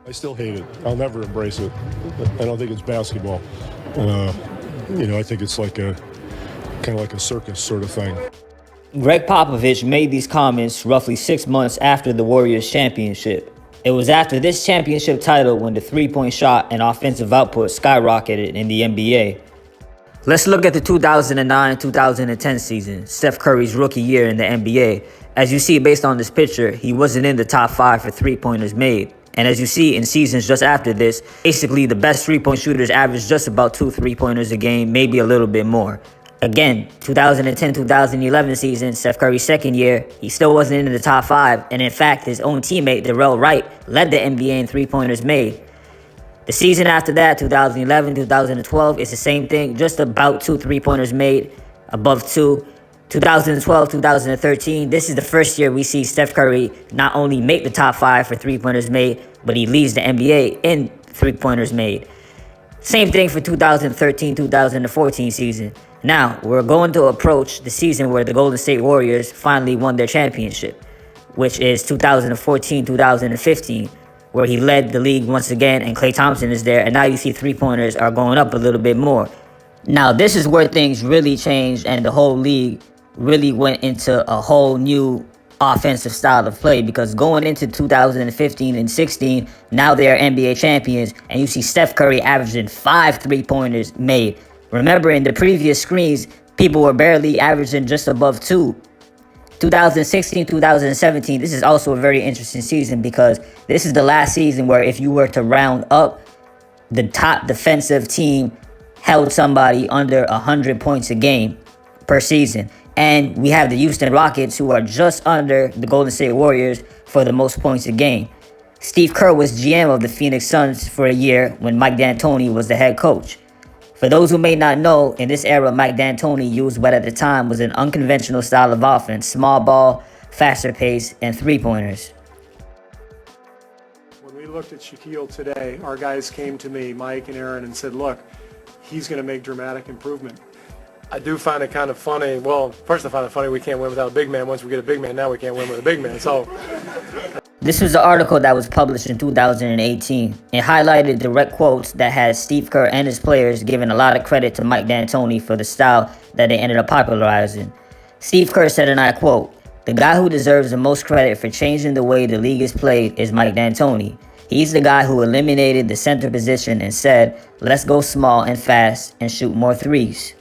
I still hate it. I'll never embrace it. I don't think it's basketball. I think it's like kind of like a circus sort of thing. Greg Popovich made these comments roughly 6 months after the Warriors championship. It was after this championship title when the three-point shot and offensive output skyrocketed in the NBA. Let's look at the 2009-2010 season, Steph Curry's rookie year in the NBA. As you see based on this picture, he wasn't in the top 5 for three-pointers made. And as you see in seasons just after this, basically the best three-point shooters averaged just about 2 three-pointers a game, maybe a little bit more. Again, 2010-2011 season, Steph Curry's second year, he still wasn't in the top 5, and in fact, his own teammate, Darrell Wright, led the NBA in three-pointers made. The season after that, 2011-2012, it's the same thing, just about 2 three-pointers made, above 2. 2012-2013, this is the first year we see Steph Curry not only make the top 5 for three-pointers made, but he leads the NBA in three-pointers made. Same thing for 2013-2014 season. Now, we're going to approach the season where the Golden State Warriors finally won their championship, which is 2014-2015, where he led the league once again, and Klay Thompson is there, and now you see three-pointers are going up a little bit more. Now, this is where things really changed, and the whole league really went into a whole new offensive style of play, because going into 2015 and 16, now they are NBA champions, and you see Steph Curry averaging 5 three-pointers made. Remember, in the previous screens, people were barely averaging just above 2. 2016-2017, this is also a very interesting season, because this is the last season where if you were to round up, the top defensive team held somebody under 100 points a game per season. And we have the Houston Rockets, who are just under the Golden State Warriors for the most points a game. Steve Kerr was GM of the Phoenix Suns for a year when Mike D'Antoni was the head coach. For those who may not know, in this era, Mike D'Antoni used what at the time was an unconventional style of offense: small ball, faster pace, and three-pointers. When we looked at Shaquille today, our guys came to me, Mike and Aaron, and said, look, he's going to make dramatic improvement. I do find it kind of funny. Well, first I find it funny we can't win without a big man. Once we get a big man, now we can't win with a big man. So this was the article that was published in 2018. It highlighted direct quotes that had Steve Kerr and his players giving a lot of credit to Mike D'Antoni for the style that they ended up popularizing. Steve Kerr said, and I quote, "The guy who deserves the most credit for changing the way the league is played is Mike D'Antoni. He's the guy who eliminated the center position and said, let's go small and fast and shoot more threes."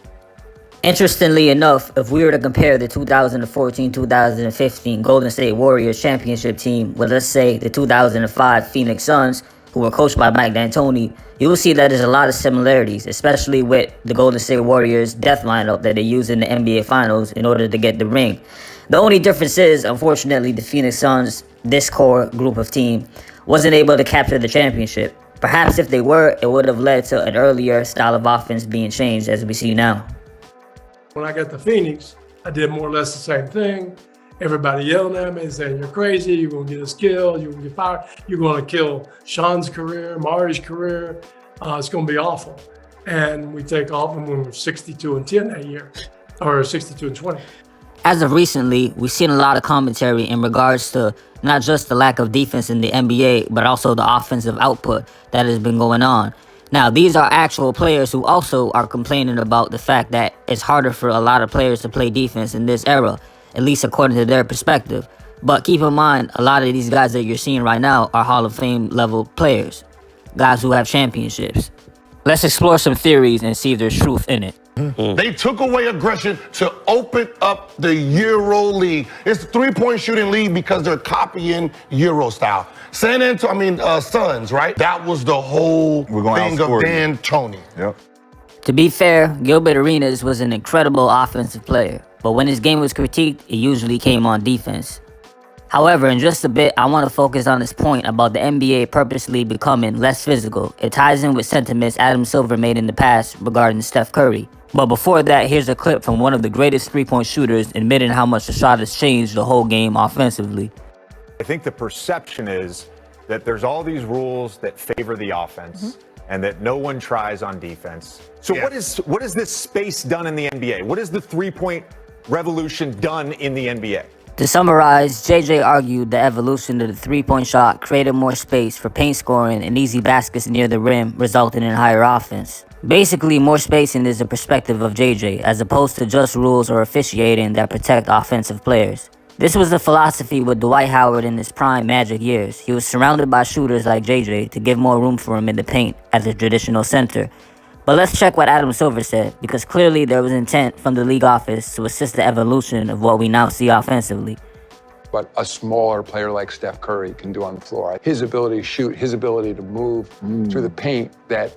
Interestingly enough, if we were to compare the 2014-2015 Golden State Warriors championship team with, let's say, the 2005 Phoenix Suns, who were coached by Mike D'Antoni, you will see that there's a lot of similarities, especially with the Golden State Warriors death lineup that they use in the NBA Finals in order to get the ring. The only difference is, unfortunately, the Phoenix Suns, this core group of team, wasn't able to capture the championship. Perhaps if they were, it would have led to an earlier style of offense being changed as we see now. When I got to Phoenix, I did more or less the same thing. Everybody yelling at me and saying, you're crazy, you're going to get a skill, you're going to get fired, you're going to kill Sean's career, Mari's career. It's going to be awful. And we take off, and we were 62-10 that year, or 62-20. As of recently, we've seen a lot of commentary in regards to not just the lack of defense in the NBA, but also the offensive output that has been going on. Now, these are actual players who also are complaining about the fact that it's harder for a lot of players to play defense in this era, at least according to their perspective. But keep in mind, a lot of these guys that you're seeing right now are Hall of Fame level players, guys who have championships. Let's explore some theories and see if there's truth in it. They took away aggression to open up the Euro League. It's the three-point shooting league because they're copying Euro style. Suns, right? That was the whole thing of D'Antoni. Yep. To be fair, Gilbert Arenas was an incredible offensive player, but when his game was critiqued, it usually came on defense. However, in just a bit, I want to focus on this point about the NBA purposely becoming less physical. It ties in with sentiments Adam Silver made in the past regarding Steph Curry. But before that, here's a clip from one of the greatest three-point shooters admitting how much the shot has changed the whole game offensively. I think the perception is that there's all these rules that favor the offense and that no one tries on defense. So what is this space done in the NBA? What has the three-point revolution done in the NBA? To summarize, JJ argued the evolution of the three-point shot created more space for paint scoring and easy baskets near the rim, resulting in higher offense. Basically, more spacing is the perspective of JJ, as opposed to just rules or officiating that protect offensive players. This was the philosophy with Dwight Howard in his prime Magic years. He was surrounded by shooters like JJ to give more room for him in the paint as a traditional center. But let's check what Adam Silver said, because clearly there was intent from the league office to assist the evolution of what we now see offensively. What a smaller player like Steph Curry can do on the floor. His ability to shoot, his ability to move through the paint, that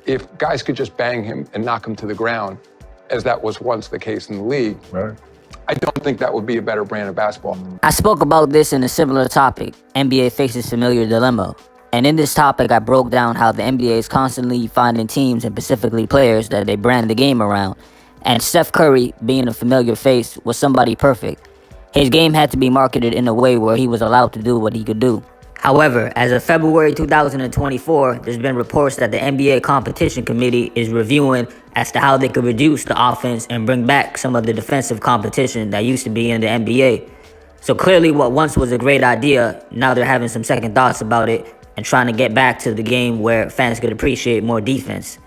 if guys could just bang him and knock him to the ground, as that was once the case in the league, I don't think that would be a better brand of basketball. I spoke about this in a similar topic, NBA faces familiar dilemma. And in this topic, I broke down how the NBA is constantly finding teams and specifically players that they brand the game around. And Steph Curry, being a familiar face, was somebody perfect. His game had to be marketed in a way where he was allowed to do what he could do. However, as of February 2024, there's been reports that the NBA Competition Committee is reviewing as to how they could reduce the offense and bring back some of the defensive competition that used to be in the NBA. So clearly what once was a great idea, now they're having some second thoughts about it and trying to get back to the game where fans could appreciate more defense.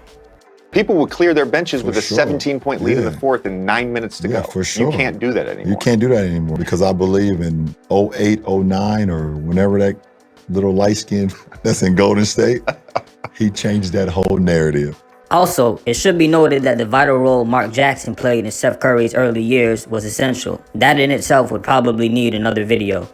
People would clear their benches with a sure. 17-point lead in the fourth and 9 minutes to go. For sure. You can't do that anymore. You can't do that anymore because I believe in 08, 09, or whenever that little light skin that's in Golden State, he changed that whole narrative. Also, it should be noted that the vital role Mark Jackson played in Steph Curry's early years was essential. That in itself would probably need another video.